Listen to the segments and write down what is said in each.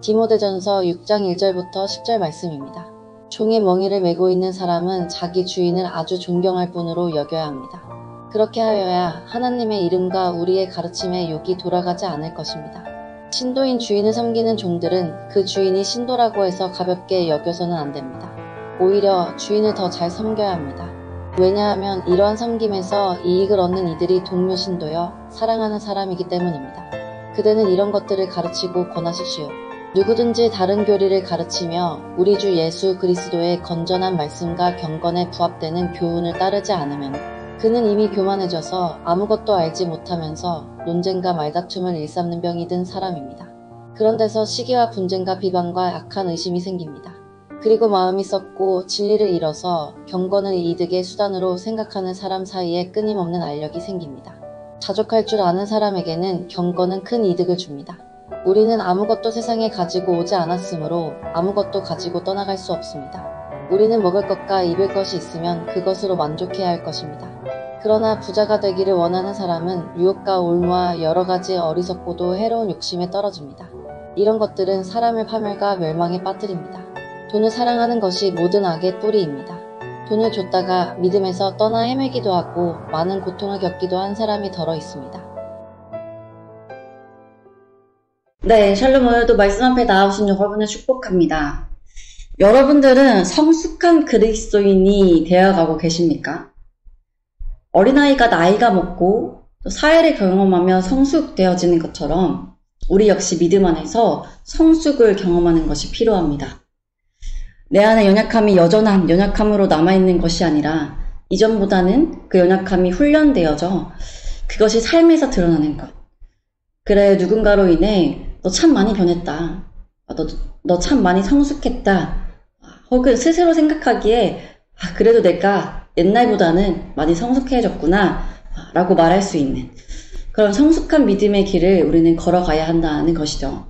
디모데전서 6장 1절부터 10절 말씀입니다. 종의 멍에를 메고 있는 사람은 자기 주인을 아주 존경할 뿐으로 여겨야 합니다. 그렇게 하여야 하나님의 이름과 우리의 가르침에 욕이 돌아가지 않을 것입니다. 신도인 주인을 섬기는 종들은 그 주인이 신도라고 해서 가볍게 여겨서는 안 됩니다. 오히려 주인을 더 잘 섬겨야 합니다. 왜냐하면 이러한 섬김에서 이익을 얻는 이들이 동료 신도여 사랑하는 사람이기 때문입니다. 그대는 이런 것들을 가르치고 권하십시오. 누구든지 다른 교리를 가르치며 우리 주 예수 그리스도의 건전한 말씀과 경건에 부합되는 교훈을 따르지 않으면 그는 이미 교만해져서 아무것도 알지 못하면서 논쟁과 말다툼을 일삼는 병이 든 사람입니다. 그런 데서 시기와 분쟁과 비방과 악한 의심이 생깁니다. 그리고 마음이 썩고 진리를 잃어서 경건을 이득의 수단으로 생각하는 사람 사이에 끊임없는 알력이 생깁니다. 자족할 줄 아는 사람에게는 경건은 큰 이득을 줍니다. 우리는 아무것도 세상에 가지고 오지 않았으므로 아무것도 가지고 떠나갈 수 없습니다. 우리는 먹을 것과 입을 것이 있으면 그것으로 만족해야 할 것입니다. 그러나 부자가 되기를 원하는 사람은 유혹과 올무와 여러 가지 어리석고도 해로운 욕심에 떨어집니다. 이런 것들은 사람을 파멸과 멸망에 빠뜨립니다. 돈을 사랑하는 것이 모든 악의 뿌리입니다. 돈을 줬다가 믿음에서 떠나 헤매기도 하고 많은 고통을 겪기도 한 사람이 더러 있습니다. 네, 샬롬. 오늘도 말씀 앞에 나오신 여러분을 축복합니다. 여러분들은 성숙한 그리스도인이 되어가고 계십니까? 어린아이가 나이가 먹고 또 사회를 경험하며 성숙되어지는 것처럼 우리 역시 믿음 안에서 성숙을 경험하는 것이 필요합니다. 내 안의 연약함이 여전한 연약함으로 남아있는 것이 아니라 이전보다는 그 연약함이 훈련되어져 그것이 삶에서 드러나는 것. 그래, 누군가로 인해 너 참 많이 변했다. 너 참 많이 성숙했다. 혹은 스스로 생각하기에 그래도 내가 옛날보다는 많이 성숙해졌구나 라고 말할 수 있는 그런 성숙한 믿음의 길을 우리는 걸어가야 한다는 것이죠.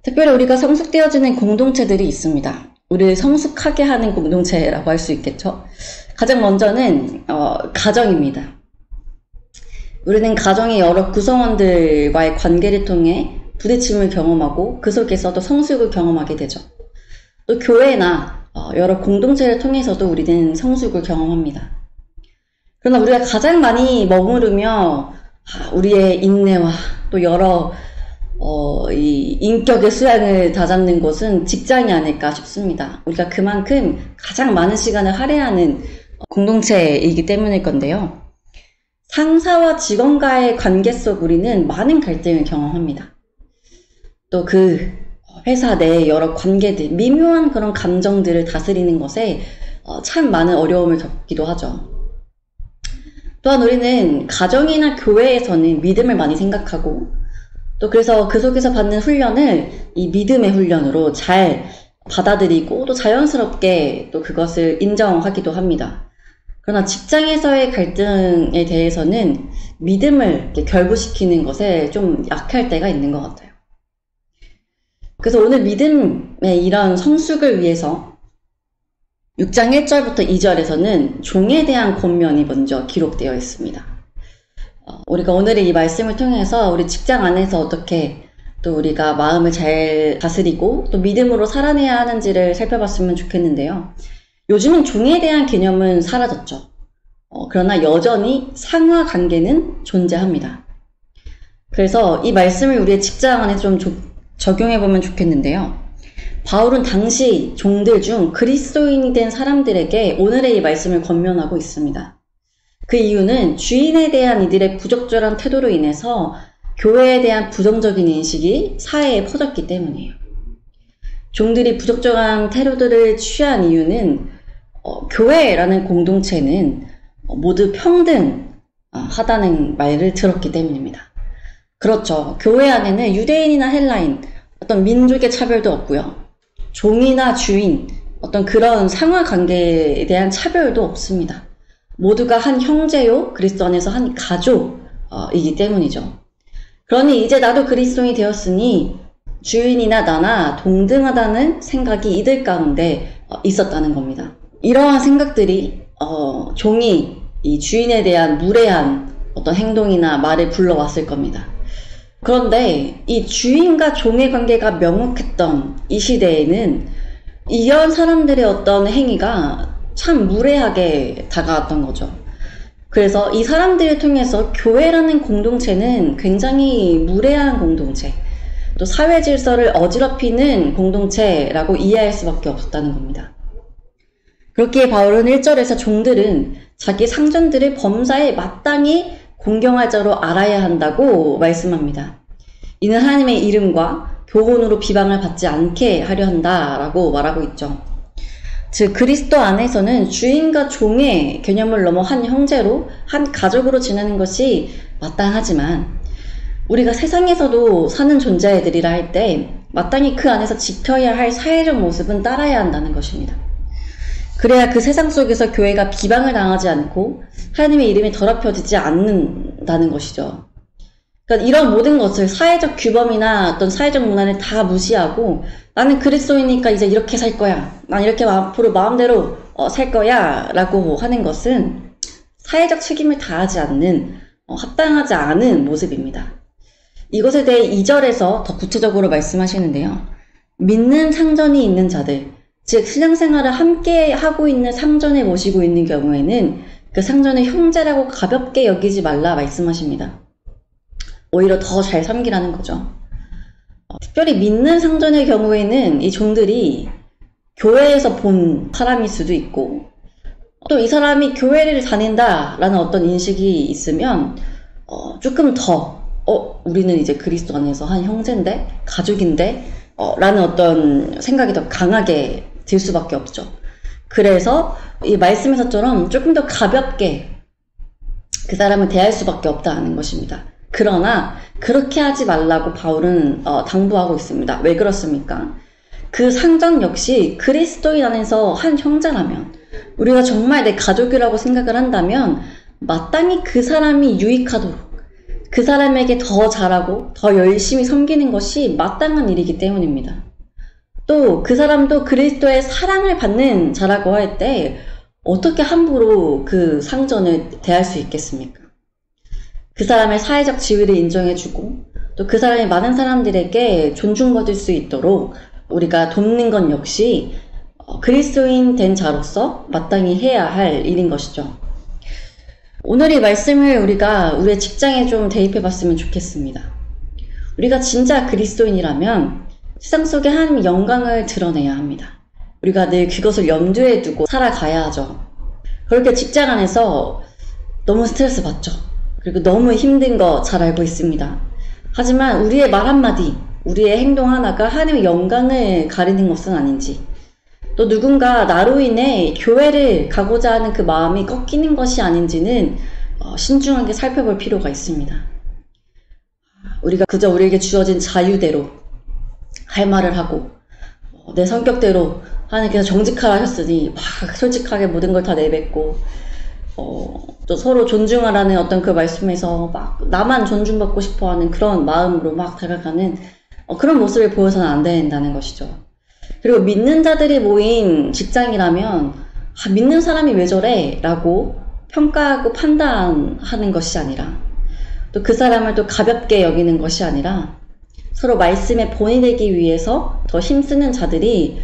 특별히 우리가 성숙되어지는 공동체들이 있습니다. 우리를 성숙하게 하는 공동체라고 할 수 있겠죠. 가장 먼저는 가정입니다. 우리는 가정의 여러 구성원들과의 관계를 통해 부딪힘을 경험하고 그 속에서도 성숙을 경험하게 되죠. 또 교회나 여러 공동체를 통해서도 우리는 성숙을 경험합니다. 그러나 우리가 가장 많이 머무르며 우리의 인내와 또 여러 이 인격의 수양을 다잡는 것은 직장이 아닐까 싶습니다. 우리가 그만큼 가장 많은 시간을 할애하는 공동체이기 때문일 건데요. 상사와 직원과의 관계 속 우리는 많은 갈등을 경험합니다. 또 그 회사 내 여러 관계들, 미묘한 그런 감정들을 다스리는 것에 참 많은 어려움을 겪기도 하죠. 또한 우리는 가정이나 교회에서는 믿음을 많이 생각하고 또 그래서 그 속에서 받는 훈련을 이 믿음의 훈련으로 잘 받아들이고 또 자연스럽게 또 그것을 인정하기도 합니다. 그러나 직장에서의 갈등에 대해서는 믿음을 결부시키는 것에 좀 약할 때가 있는 것 같아요. 그래서 오늘 믿음의 이런 성숙을 위해서 6장 1절부터 2절에서는 종에 대한 권면이 먼저 기록되어 있습니다. 우리가 오늘의 이 말씀을 통해서 우리 직장 안에서 어떻게 또 우리가 마음을 잘 다스리고 또 믿음으로 살아내야 하는지를 살펴봤으면 좋겠는데요. 요즘은 종에 대한 개념은 사라졌죠. 그러나 여전히 상하 관계는 존재합니다. 그래서 이 말씀을 우리의 직장 안에 좀 적용해보면 좋겠는데요. 바울은 당시 종들 중 그리스도인이 된 사람들에게 오늘의 이 말씀을 권면하고 있습니다. 그 이유는 주인에 대한 이들의 부적절한 태도로 인해서 교회에 대한 부정적인 인식이 사회에 퍼졌기 때문이에요. 종들이 부적절한 태도들을 취한 이유는 교회라는 공동체는 모두 평등하다는 말을 들었기 때문입니다. 그렇죠. 교회 안에는 유대인이나 헬라인, 어떤 민족의 차별도 없고요. 종이나 주인, 어떤 그런 상하 관계에 대한 차별도 없습니다. 모두가 한 형제요, 그리스도 안에서 한 가족이기 때문이죠. 그러니 이제 나도 그리스도인이 되었으니 주인이나 나나 동등하다는 생각이 이들 가운데 있었다는 겁니다. 이러한 생각들이 종이 이 주인에 대한 무례한 어떤 행동이나 말을 불러왔을 겁니다. 그런데 이 주인과 종의 관계가 명확했던 이 시대에는 이런 사람들의 어떤 행위가 참 무례하게 다가왔던 거죠. 그래서 이 사람들을 통해서 교회라는 공동체는 굉장히 무례한 공동체, 또 사회 질서를 어지럽히는 공동체라고 이해할 수밖에 없었다는 겁니다. 그렇기에 바울은 1절에서 종들은 자기 상전들을 범사에 마땅히 공경할 자로 알아야 한다고 말씀합니다. 이는 하나님의 이름과 교훈으로 비방을 받지 않게 하려 한다라고 말하고 있죠. 즉 그리스도 안에서는 주인과 종의 개념을 넘어 한 형제로, 한 가족으로 지내는 것이 마땅하지만 우리가 세상에서도 사는 존재들이라 할 때 마땅히 그 안에서 지켜야 할 사회적 모습은 따라야 한다는 것입니다. 그래야 그 세상 속에서 교회가 비방을 당하지 않고 하나님의 이름이 더럽혀지지 않는다는 것이죠. 그러니까 이런 모든 것을 사회적 규범이나 어떤 사회적 문화를 다 무시하고 나는 그리스도이니까 이제 이렇게 살 거야. 난 이렇게 앞으로 마음대로 살 거야 라고 하는 것은 사회적 책임을 다하지 않는 합당하지 않은 모습입니다. 이것에 대해 2절에서 더 구체적으로 말씀하시는데요. 믿는 상전이 있는 자들, 즉 신앙생활을 함께 하고 있는 상전을 모시고 있는 경우에는 그 상전을 형제라고 가볍게 여기지 말라 말씀하십니다. 오히려 더 잘 섬기라는 거죠. 특별히 믿는 상전의 경우에는 이 종들이 교회에서 본 사람일 수도 있고 또 이 사람이 교회를 다닌다라는 어떤 인식이 있으면 조금 더 우리는 이제 그리스도 안에서 한 형제인데 가족인데 라는 어떤 생각이 더 강하게 들 수밖에 없죠. 그래서 이 말씀에서처럼 조금 더 가볍게 그 사람을 대할 수밖에 없다는 것입니다. 그러나 그렇게 하지 말라고 바울은 당부하고 있습니다. 왜 그렇습니까? 그 상전 역시 그리스도인 안에서 한 형제라면, 우리가 정말 내 가족이라고 생각을 한다면 마땅히 그 사람이 유익하도록, 그 사람에게 더 잘하고 더 열심히 섬기는 것이 마땅한 일이기 때문입니다. 또 그 사람도 그리스도의 사랑을 받는 자라고 할 때 어떻게 함부로 그 상전을 대할 수 있겠습니까? 그 사람의 사회적 지위를 인정해주고 또 그 사람이 많은 사람들에게 존중받을 수 있도록 우리가 돕는 건 역시 그리스도인 된 자로서 마땅히 해야 할 일인 것이죠. 오늘 이 말씀을 우리가 우리의 직장에 좀 대입해 봤으면 좋겠습니다. 우리가 진짜 그리스도인이라면 세상 속에 하나님의 영광을 드러내야 합니다. 우리가 늘 그것을 염두에 두고 살아가야 하죠. 그렇게 직장 안에서 너무 스트레스 받죠. 그리고 너무 힘든 거 잘 알고 있습니다. 하지만 우리의 말 한마디, 우리의 행동 하나가 하나님의 영광을 가리는 것은 아닌지, 또 누군가 나로 인해 교회를 가고자 하는 그 마음이 꺾이는 것이 아닌지는 신중하게 살펴볼 필요가 있습니다. 우리가 그저 우리에게 주어진 자유대로 할 말을 하고 내 성격대로 하나님께서 정직하라 하셨으니 막 솔직하게 모든 걸 다 내뱉고 또 서로 존중하라는 어떤 그 말씀에서 막 나만 존중받고 싶어하는 그런 마음으로 막 다가가는 그런 모습을 보여서는 안 된다는 것이죠. 그리고 믿는 자들이 모인 직장이라면 믿는 사람이 왜 저래? 라고 평가하고 판단하는 것이 아니라 또 그 사람을 또 가볍게 여기는 것이 아니라 서로 말씀의 본이 되기 위해서 더 힘쓰는 자들이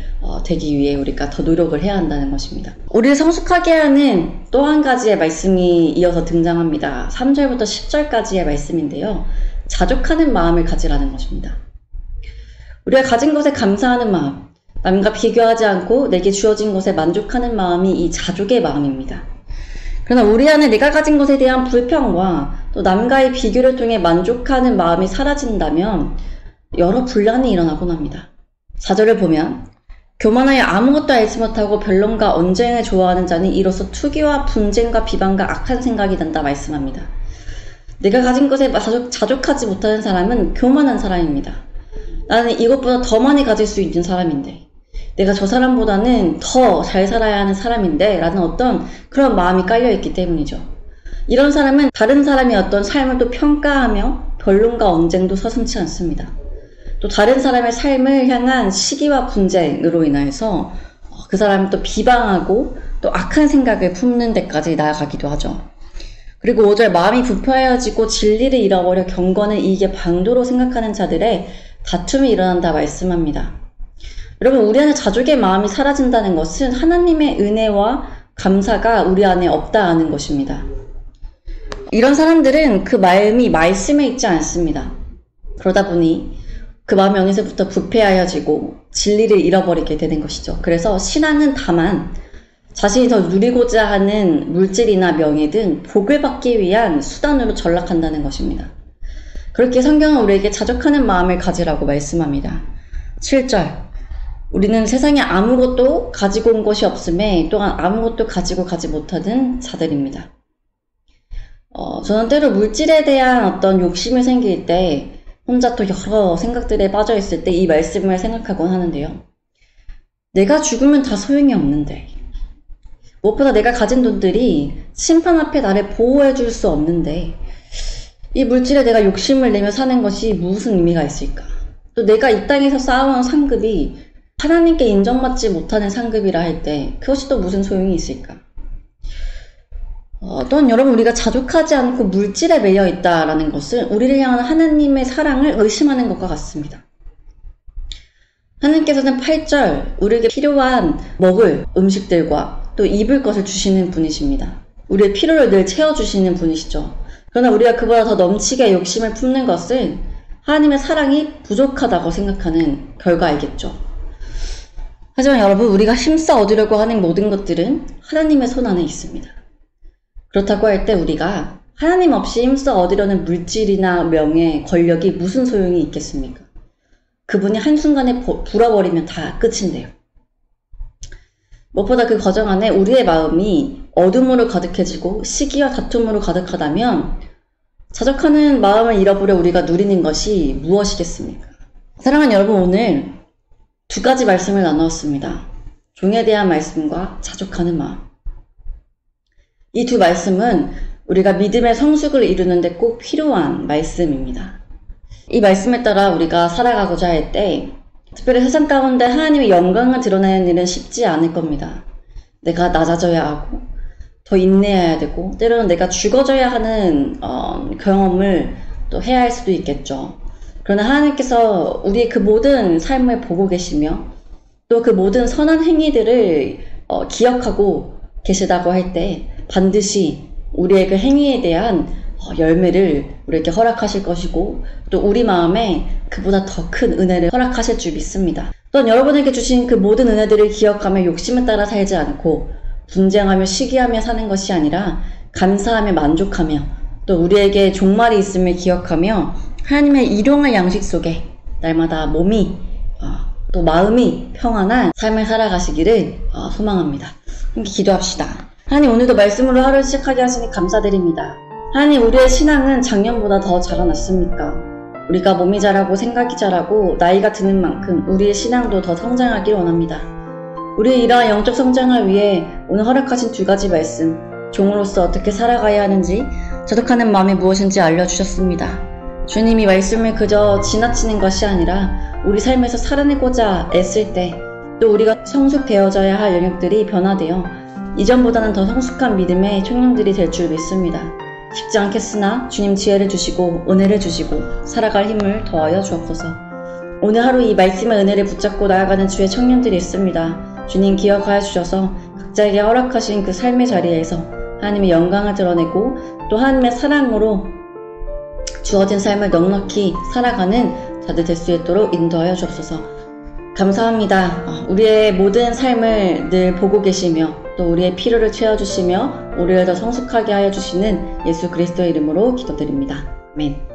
되기 위해 우리가 더 노력을 해야 한다는 것입니다. 우리를 성숙하게 하는 또 한 가지의 말씀이 이어서 등장합니다. 3절부터 10절까지의 말씀인데요. 자족하는 마음을 가지라는 것입니다. 우리가 가진 것에 감사하는 마음, 남과 비교하지 않고 내게 주어진 것에 만족하는 마음이 이 자족의 마음입니다. 그러나 우리 안에 내가 가진 것에 대한 불평과 또 남과의 비교를 통해 만족하는 마음이 사라진다면 여러 분란이 일어나곤 합니다. 4절을 보면 교만하여 아무것도 알지 못하고 변론과 언쟁을 좋아하는 자는 이로써 투기와 분쟁과 비방과 악한 생각이 난다 말씀합니다. 내가 가진 것에 자족하지 못하는 사람은 교만한 사람입니다. 나는 이것보다 더 많이 가질 수 있는 사람인데, 내가 저 사람보다는 더 잘 살아야 하는 사람인데 라는 어떤 그런 마음이 깔려있기 때문이죠. 이런 사람은 다른 사람의 어떤 삶을 또 평가하며 변론과 언쟁도 서슴지 않습니다. 또 다른 사람의 삶을 향한 시기와 분쟁으로 인해서 그 사람을 또 비방하고 또 악한 생각을 품는 데까지 나아가기도 하죠. 그리고 5절 마음이 부패하여지고 진리를 잃어버려 경건을 이익의 방도로 생각하는 자들의 다툼이 일어난다 말씀합니다. 여러분, 우리 안에 자족의 마음이 사라진다는 것은 하나님의 은혜와 감사가 우리 안에 없다는 것입니다. 이런 사람들은 그 마음이 말씀에 있지 않습니다. 그러다 보니 그 마음이 어느새부터 부패하여지고 진리를 잃어버리게 되는 것이죠. 그래서 신앙은 다만 자신이 더 누리고자 하는 물질이나 명예 등 복을 받기 위한 수단으로 전락한다는 것입니다. 그렇게 성경은 우리에게 자족하는 마음을 가지라고 말씀합니다. 7절 우리는 세상에 아무것도 가지고 온 것이 없음에 또한 아무것도 가지고 가지 못하는 자들입니다. 저는 때로 물질에 대한 어떤 욕심이 생길 때 혼자 또 여러 생각들에 빠져 있을 때 이 말씀을 생각하곤 하는데요. 내가 죽으면 다 소용이 없는데, 무엇보다 내가 가진 돈들이 심판 앞에 나를 보호해 줄 수 없는데 이 물질에 내가 욕심을 내며 사는 것이 무슨 의미가 있을까? 또 내가 이 땅에서 쌓아온 상급이 하나님께 인정받지 못하는 상급이라 할 때 그것이 또 무슨 소용이 있을까? 또한 여러분, 우리가 자족하지 않고 물질에 매여 있다라는 것은 우리를 향한 하나님의 사랑을 의심하는 것과 같습니다. 하나님께서는 8절 우리에게 필요한 먹을 음식들과 또 입을 것을 주시는 분이십니다. 우리의 필요를 늘 채워주시는 분이시죠. 그러나 우리가 그보다 더 넘치게 욕심을 품는 것은 하나님의 사랑이 부족하다고 생각하는 결과이겠죠. 하지만 여러분, 우리가 힘써 얻으려고 하는 모든 것들은 하나님의 손 안에 있습니다. 그렇다고 할 때 우리가 하나님 없이 힘써 얻으려는 물질이나 명예, 권력이 무슨 소용이 있겠습니까? 그분이 한순간에 불어버리면 다 끝인데요. 무엇보다 그 과정 안에 우리의 마음이 어둠으로 가득해지고 시기와 다툼으로 가득하다면 자족하는 마음을 잃어버려 우리가 누리는 것이 무엇이겠습니까? 사랑하는 여러분, 오늘 두 가지 말씀을 나누었습니다. 종에 대한 말씀과 자족하는 마음. 이 두 말씀은 우리가 믿음의 성숙을 이루는 데 꼭 필요한 말씀입니다. 이 말씀에 따라 우리가 살아가고자 할 때 특별히 세상 가운데 하나님의 영광을 드러내는 일은 쉽지 않을 겁니다. 내가 낮아져야 하고 더 인내해야 되고 때로는 내가 죽어져야 하는 경험을 또 해야 할 수도 있겠죠. 그러나 하나님께서 우리의 그 모든 삶을 보고 계시며 또 그 모든 선한 행위들을 기억하고 계시다고 할 때 반드시 우리의 그 행위에 대한 열매를 우리에게 허락하실 것이고 또 우리 마음에 그보다 더 큰 은혜를 허락하실 줄 믿습니다. 또한 여러분에게 주신 그 모든 은혜들을 기억하며 욕심에 따라 살지 않고 분쟁하며 시기하며 사는 것이 아니라 감사하며 만족하며 또 우리에게 종말이 있음을 기억하며 하나님의 일용할 양식 속에 날마다 몸이 또 마음이 평안한 삶을 살아가시기를 소망합니다. 함께 기도합시다. 하나님, 오늘도 말씀으로 하루를 시작하게 하시니 감사드립니다. 하나님, 우리의 신앙은 작년보다 더 자라났습니까? 우리가 몸이 자라고 생각이 자라고 나이가 드는 만큼 우리의 신앙도 더 성장하길 원합니다. 우리의 이러한 영적 성장을 위해 오늘 허락하신 두 가지 말씀, 종으로서 어떻게 살아가야 하는지, 자족하는 마음이 무엇인지 알려주셨습니다. 주님이 말씀을 그저 지나치는 것이 아니라 우리 삶에서 살아내고자 애쓸 때 또 우리가 성숙되어져야 할 영역들이 변화되어 이전보다는 더 성숙한 믿음의 청년들이 될 줄 믿습니다. 쉽지 않겠으나 주님 지혜를 주시고 은혜를 주시고 살아갈 힘을 더하여 주옵소서. 오늘 하루 이 말씀의 은혜를 붙잡고 나아가는 주의 청년들이 있습니다. 주님 기억하여 주셔서 각자에게 허락하신 그 삶의 자리에서 하나님의 영광을 드러내고 또 하나님의 사랑으로 주어진 삶을 넉넉히 살아가는 자들 될 수 있도록 인도하여 주옵소서. 감사합니다. 우리의 모든 삶을 늘 보고 계시며 또 우리의 필요를 채워주시며 우리를 더 성숙하게 하여 주시는 예수 그리스도의 이름으로 기도드립니다. 아멘.